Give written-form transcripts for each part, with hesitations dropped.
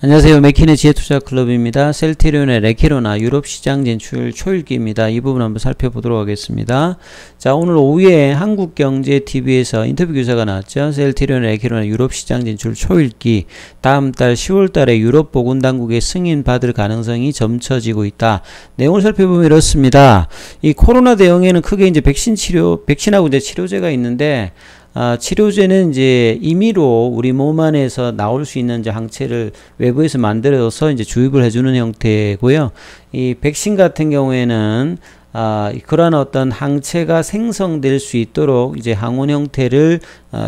안녕하세요. 맥킨의 지혜투자클럽입니다. 셀트리온의 레키로나 유럽 시장 진출 초읽기입니다. 이 부분 한번 살펴보도록 하겠습니다. 자, 오늘 오후에 한국경제TV에서 인터뷰 기사가 나왔죠. 셀트리온의 레키로나 유럽 시장 진출 초읽기, 다음 달 10월 달에 유럽 보건당국의 승인 받을 가능성이 점쳐지고 있다. 내용을 살펴보면 이렇습니다. 이 코로나 대응에는 크게 이제 백신하고 이제 치료제가 있는데, 치료제는 이제 임의로 우리 몸 안에서 나올 수 있는 이제 항체를 외부에서 만들어서 이제 주입을 해주는 형태고요. 이 백신 같은 경우에는 그러한 어떤 항체가 생성될 수 있도록 이제 항원 형태를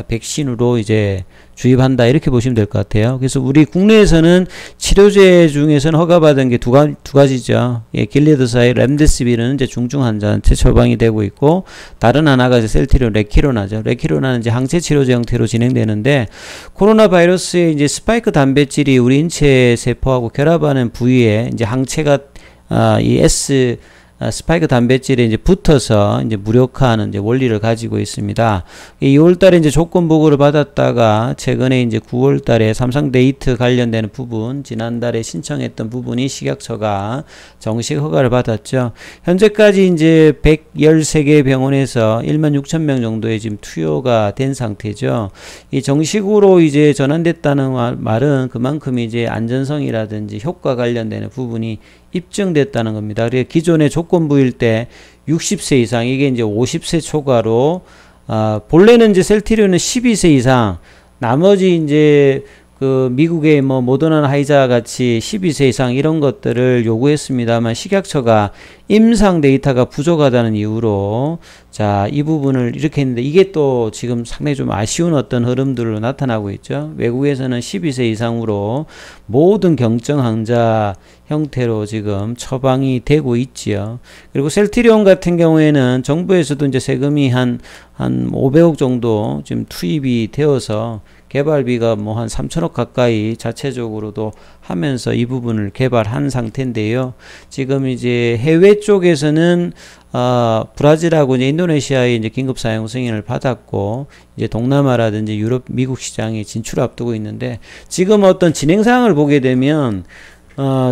백신으로 이제 주입한다, 이렇게 보시면 될 것 같아요. 그래서 우리 국내에서는 치료제 중에서는 허가받은 게 두 가지죠. 예, 길리드사의 렘데시비르는 이제 중증 환자한테 처방이 되고 있고, 다른 하나가 이제 셀트리온 레키로나죠. 레키로나는 이제 항체 치료제 형태로 진행되는데, 코로나 바이러스의 이제 스파이크 단백질이 우리 인체 세포하고 결합하는 부위에 이제 항체가 이 스파이크 단백질에 이제 붙어서 이제 무력화하는 이제 원리를 가지고 있습니다. 2월 달에 이제 조건 보고를 받았다가 최근에 이제 9월 달에 삼성 데이트 관련되는 부분, 지난달에 신청했던 부분이 식약처가 정식 허가를 받았죠. 현재까지 이제 113개 병원에서 16,000명 정도의 지금 투여가 된 상태죠. 이 정식으로 이제 전환됐다는 말은 그만큼 이제 안전성이라든지 효과 관련되는 부분이 입증됐다는 겁니다. 그래서 기존의 조건부일 때 60세 이상, 이게 이제 50세 초과로, 본래는 이제 셀트리온은 12세 이상, 나머지 이제 그 미국의 뭐 모더나 화이자 같이 12세 이상 이런 것들을 요구했습니다만, 식약처가 임상 데이터가 부족하다는 이유로 자, 이 부분을 이렇게 했는데, 이게 또 지금 상당히 좀 아쉬운 어떤 흐름들로 나타나고 있죠. 외국에서는 12세 이상으로 모든 경증 환자 형태로 지금 처방이 되고 있지요. 그리고 셀트리온 같은 경우에는 정부에서도 이제 세금이 한 500억 정도 지금 투입이 되어서 개발비가 뭐 한 3천억 가까이 자체적으로도 하면서 이 부분을 개발한 상태인데요. 지금 이제 해외 쪽에서는 브라질하고 이제 인도네시아의 이제 긴급 사용 승인을 받았고, 이제 동남아라든지 유럽, 미국 시장에 진출 앞두고 있는데, 지금 어떤 진행 사항을 보게 되면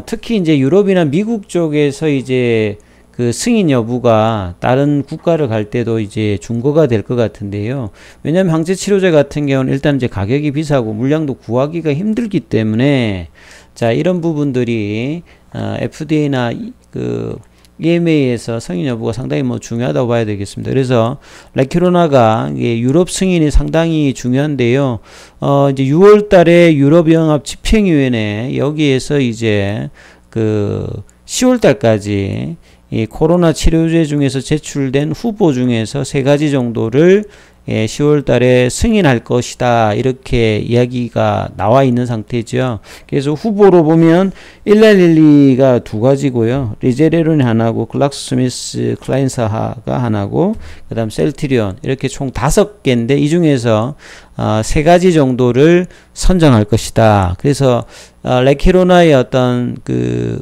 특히 이제 유럽이나 미국 쪽에서 이제 그 승인 여부가 다른 국가를 갈 때도 이제 중거가 될 것 같은데요. 왜냐하면 항체 치료제 같은 경우는 일단 이제 가격이 비싸고 물량도 구하기가 힘들기 때문에, 자, 이런 부분들이 FDA나 그 EMA에서 승인 여부가 상당히 뭐 중요하다고 봐야 되겠습니다. 그래서 레키로나가 유럽 승인이 상당히 중요한데요. 이제 6월 달에 유럽연합 집행위원회, 여기에서 이제 그 10월 달까지 이 코로나 치료제 중에서 제출된 후보 중에서 3가지 정도를 10월 달에 승인할 것이다, 이렇게 이야기가 나와 있는 상태죠. 그래서 후보로 보면 1112가 2가지고요. 리제레론이 하나고, 글락스스미스 클라인사하가 하나고, 그 다음 셀트리온, 이렇게 총 5개인데 이 중에서 3가지 정도를 선정할 것이다. 그래서 레키로나의 어떤 그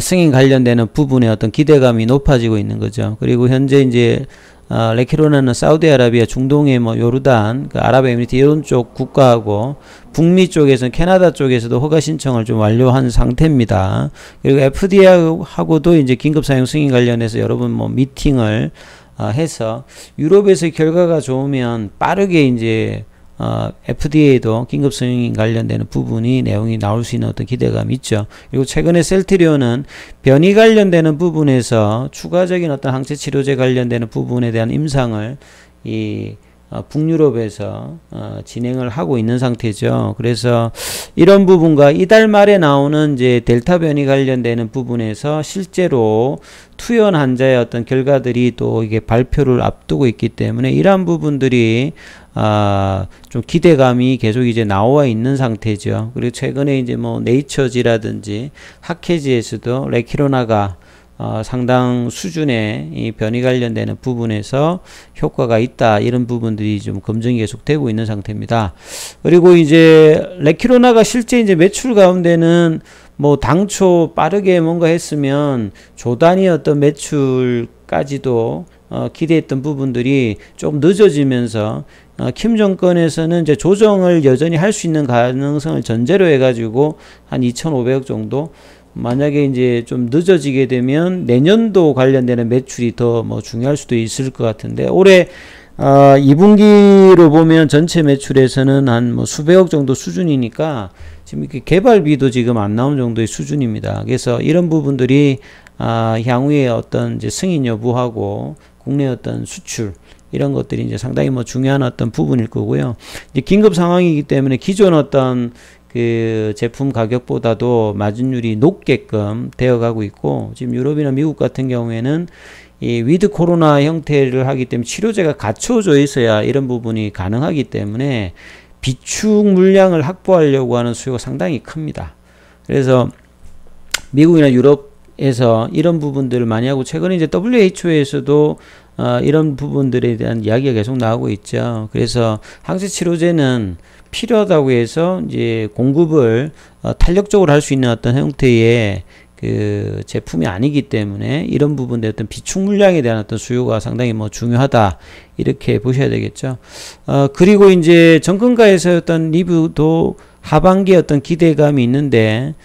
승인 관련되는 부분에 어떤 기대감이 높아지고 있는 거죠. 그리고 현재 이제 레키로나는 사우디아라비아, 중동의 뭐 요르단, 그 아랍에미리트 이런 쪽 국가하고, 북미 쪽에서는 캐나다 쪽에서도 허가 신청을 좀 완료한 상태입니다. 그리고 FDA하고도 이제 긴급 사용 승인 관련해서 여러분 뭐 미팅을 해서, 유럽에서 결과가 좋으면 빠르게 이제 FDA도 긴급 승인 관련되는 부분이 내용이 나올 수 있는 어떤 기대감이 있죠. 그리고 최근에 셀트리온은 변이 관련되는 부분에서 추가적인 어떤 항체 치료제 관련되는 부분에 대한 임상을 북유럽에서 진행을 하고 있는 상태죠. 그래서 이런 부분과 이달 말에 나오는 이제 델타 변이 관련되는 부분에서 실제로 투여 환자의 어떤 결과들이 또 이게 발표를 앞두고 있기 때문에, 이러한 부분들이 좀 기대감이 계속 이제 나와 있는 상태죠. 그리고 최근에 이제 뭐 네이처지라든지 학회지에서도 레키로나가 상당 수준의 이 변이 관련되는 부분에서 효과가 있다, 이런 부분들이 좀 검증이 계속되고 있는 상태입니다. 그리고 이제 레키로나가 실제 이제 매출 가운데는 뭐 당초 빠르게 뭔가 했으면 조 단위 어떤 매출까지도 기대했던 부분들이 좀 늦어지면서 킴 정권에서는 이제 조정을 여전히 할 수 있는 가능성을 전제로 해가지고 한 2,500억 정도. 만약에 이제 좀 늦어지게 되면 내년도 관련되는 매출이 더 뭐 중요할 수도 있을 것 같은데, 올해 2분기로 보면 전체 매출에서는 한 뭐 수백억 정도 수준이니까 지금 이렇게 개발비도 지금 안 나온 정도의 수준입니다. 그래서 이런 부분들이 향후에 어떤 이제 승인 여부하고 국내 어떤 수출 이런 것들이 이제 상당히 뭐 중요한 어떤 부분일 거고요. 이제 긴급 상황이기 때문에 기존 어떤 그 제품 가격보다도 마진율이 높게끔 되어가고 있고, 지금 유럽이나 미국 같은 경우에는 이 위드 코로나 형태를 하기 때문에 치료제가 갖춰져 있어야 이런 부분이 가능하기 때문에 비축 물량을 확보하려고 하는 수요가 상당히 큽니다. 그래서 미국이나 유럽에서 이런 부분들을 많이 하고, 최근에 이제 WHO에서도 이런 부분들에 대한 이야기가 계속 나오고 있죠. 그래서 항체 치료제는 필요하다고 해서 이제 공급을 탄력적으로 할 수 있는 어떤 형태의 그 제품이 아니기 때문에 이런 부분에 어떤 비축 물량에 대한 어떤 수요가 상당히 뭐 중요하다, 이렇게 보셔야 되겠죠. 그리고 이제 정권가에서 어떤 리뷰도 하반기에 어떤 기대감이 있는데,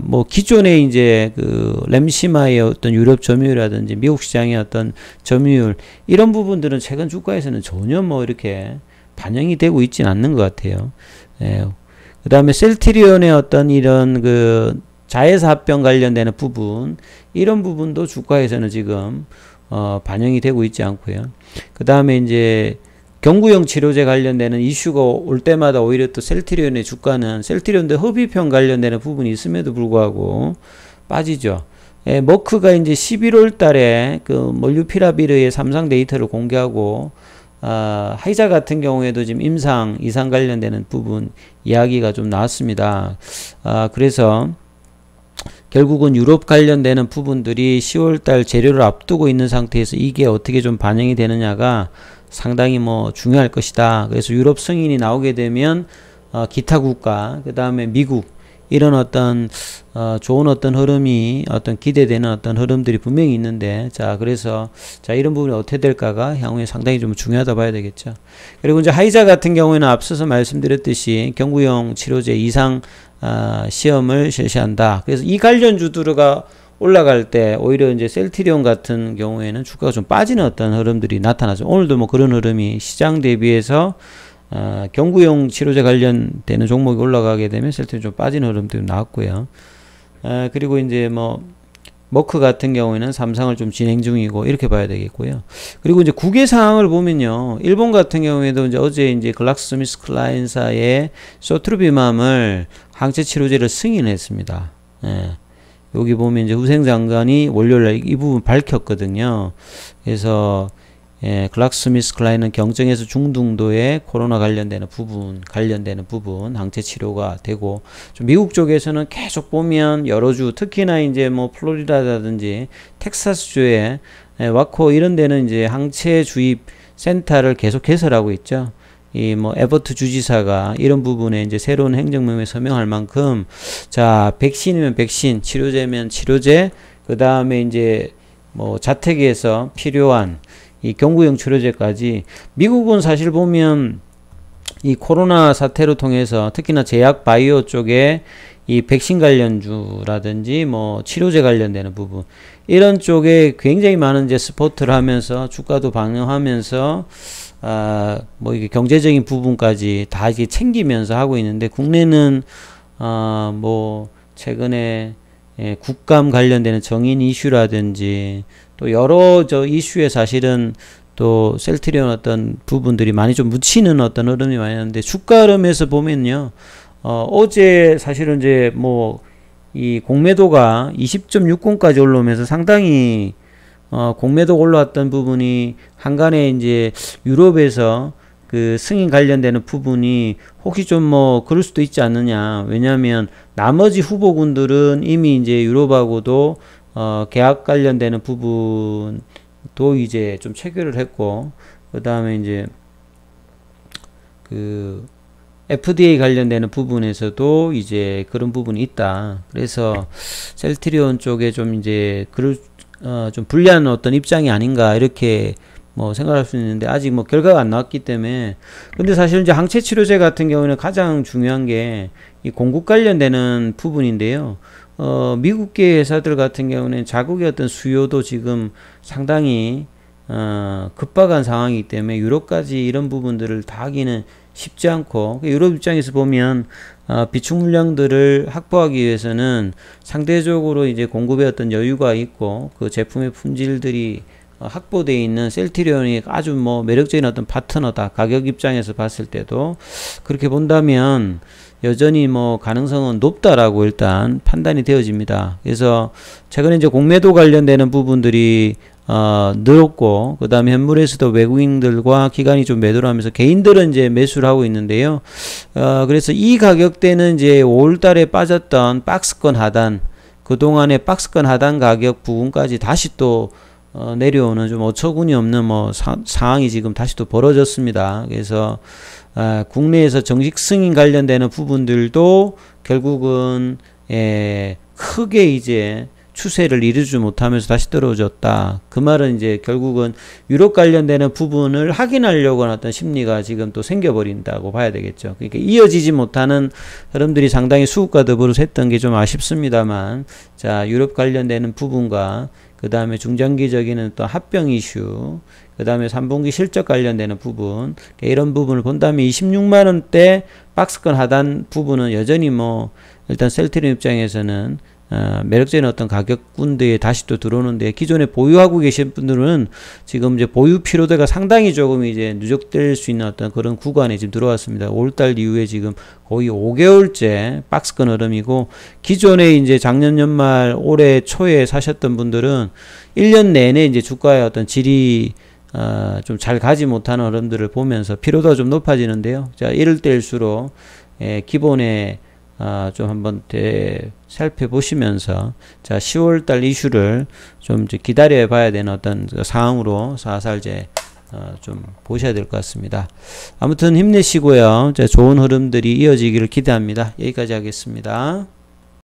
뭐 기존의 이제 그 램시마의 어떤 유럽 점유율이라든지 미국 시장의 어떤 점유율, 이런 부분들은 최근 주가에서는 전혀 뭐 이렇게 반영이 되고 있지는 않는 것 같아요. 예. 그 다음에 셀트리온의 어떤 이런 그 자회사 합병 관련되는 부분, 이런 부분도 주가에서는 지금 반영이 되고 있지 않고요. 그 다음에 이제 경구용 치료제 관련되는 이슈가 올 때마다 오히려 또 셀트리온의 주가는 셀트리온도 흡입형 관련되는 부분이 있음에도 불구하고 빠지죠. 예, 머크가 이제 11월 달에 그 몰누피라비르의 3상 데이터를 공개하고, 하이자 같은 경우에도 지금 이상 관련되는 부분 이야기가 좀 나왔습니다. 그래서 결국은 유럽 관련되는 부분들이 10월달 재료를 앞두고 있는 상태에서 이게 어떻게 좀 반영이 되느냐가 상당히 뭐 중요할 것이다. 그래서 유럽 승인이 나오게 되면 기타 국가, 그 다음에 미국, 이런 어떤 좋은 어떤 흐름이 어떤 기대되는 어떤 흐름들이 분명히 있는데, 자 그래서 자 이런 부분이 어떻게 될까가 향후에 상당히 좀 중요하다 봐야 되겠죠. 그리고 이제 하이자 같은 경우에는 앞서서 말씀드렸듯이 경구용 치료제 이상 시험을 실시한다. 그래서 이 관련주들가 올라갈 때 오히려 이제 셀트리온 같은 경우에는 주가가 좀 빠지는 어떤 흐름들이 나타나죠. 오늘도 뭐 그런 흐름이 시장 대비해서 경구용 치료제 관련되는 종목이 올라가게 되면 셀트리온 좀 빠지는 흐름들이 나왔고요. 그리고 이제 뭐 머크 같은 경우에는 삼상을 좀 진행 중이고, 이렇게 봐야 되겠고요. 그리고 이제 국외 상황을 보면요, 일본 같은 경우에도 이제 어제 이제 글락스스미스클라인사의 소트루비맘을 항체 치료제를 승인했습니다. 예. 여기 보면 이제 후생장관이 월요일날 이 부분 밝혔거든요. 그래서 글락스스미스클라인은 경증에서 중등도의 코로나 관련되는 부분 항체 치료가 되고, 좀 미국 쪽에서는 계속 보면 여러 주, 특히나 이제 뭐 플로리다라든지 텍사스주에 와코 이런 데는 이제 항체 주입 센터를 계속 개설하고 있죠. 이 뭐 에버트 주지사가 이런 부분에 이제 새로운 행정명에 서명할 만큼, 자 백신이면 백신, 치료제면 치료제, 그 다음에 이제 뭐 자택에서 필요한 이 경구용 치료제까지, 미국은 사실 보면 이 코로나 사태로 통해서 특히나 제약 바이오 쪽에 이 백신 관련주라든지 뭐 치료제 관련되는 부분, 이런 쪽에 굉장히 많은 이제 스포트를 하면서 주가도 방영하면서 뭐 이게 경제적인 부분까지 다 이게 챙기면서 하고 있는데, 국내는 뭐 최근에 국감 관련되는 정인 이슈라든지 또 여러 이슈에 사실은 또 셀트리온 어떤 부분들이 많이 좀 묻히는 어떤 흐름이 많이 있는데, 주가 흐름에서 보면요, 어제 사실은 이제 뭐 이 공매도가 20.60까지 올라오면서 상당히 공매도 올라왔던 부분이 한간에 이제 유럽에서 그 승인 관련되는 부분이 혹시 좀 뭐 그럴 수도 있지 않느냐. 왜냐하면 나머지 후보군들은 이미 이제 유럽하고도 계약 관련되는 부분도 이제 좀 체결을 했고, 그 다음에 이제 그 FDA 관련되는 부분에서도 이제 그런 부분이 있다. 그래서 셀트리온 쪽에 좀 이제 좀 불리한 어떤 입장이 아닌가, 이렇게 뭐 생각할 수 있는데 아직 뭐 결과가 안 나왔기 때문에. 근데 사실 이제 항체 치료제 같은 경우는 가장 중요한 게 이 공급 관련되는 부분인데요. 미국계 회사들 같은 경우는 자국의 어떤 수요도 지금 상당히 급박한 상황이기 때문에 유럽까지 이런 부분들을 다 하기는 쉽지 않고, 유럽 입장에서 보면 비축 물량들을 확보하기 위해서는 상대적으로 이제 공급에 어떤 여유가 있고 그 제품의 품질들이 확보되어 있는 셀트리온이 아주 뭐 매력적인 어떤 파트너다. 가격 입장에서 봤을 때도 그렇게 본다면 여전히 뭐 가능성은 높다라고 일단 판단이 되어집니다. 그래서 최근에 이제 공매도 관련되는 부분들이 늘었고, 그 다음에 현물에서도 외국인들과 기관이 좀 매도를 하면서 개인들은 이제 매수를 하고 있는데요. 그래서 이 가격대는 이제 5월달에 빠졌던 박스권 하단, 그동안의 박스권 하단 가격 부분까지 다시 또 내려오는 좀 어처구니 없는 뭐 상황이 지금 다시 또 벌어졌습니다. 그래서 국내에서 정식 승인 관련되는 부분들도 결국은 크게 이제 추세를 이루지 못하면서 다시 떨어졌다. 그 말은 이제 결국은 유럽 관련되는 부분을 확인하려고 하는 어떤 심리가 지금 또 생겨버린다고 봐야 되겠죠. 그러니까 이어지지 못하는 흐름들이 상당히 수급과 더불어서 했던 게 좀 아쉽습니다만, 자, 유럽 관련되는 부분과 그 다음에 중장기적인 또 합병 이슈, 그 다음에 3분기 실적 관련되는 부분, 이런 부분을 본다면 26만원대 박스권 하단 부분은 여전히 뭐 일단 셀트리온 입장에서는 매력적인 어떤 가격군대에 다시 또 들어오는데, 기존에 보유하고 계신 분들은 지금 이제 보유 피로도가 상당히 조금 이제 누적될 수 있는 어떤 그런 구간에 지금 들어왔습니다. 5월달 이후에 지금 거의 5개월째 박스권 흐름이고, 기존에 이제 작년 연말 올해 초에 사셨던 분들은 1년 내내 이제 주가의 어떤 질이 좀 잘 가지 못하는 흐름들을 보면서 피로도가 좀 높아지는데요. 자, 이럴 때일수록 기본에 좀 한번 살펴보시면서, 자, 10월달 이슈를 좀 이제 기다려 봐야 되는 어떤 상황으로 사살 이제 좀 보셔야 될 것 같습니다. 아무튼 힘내시고요. 자, 좋은 흐름들이 이어지기를 기대합니다. 여기까지 하겠습니다.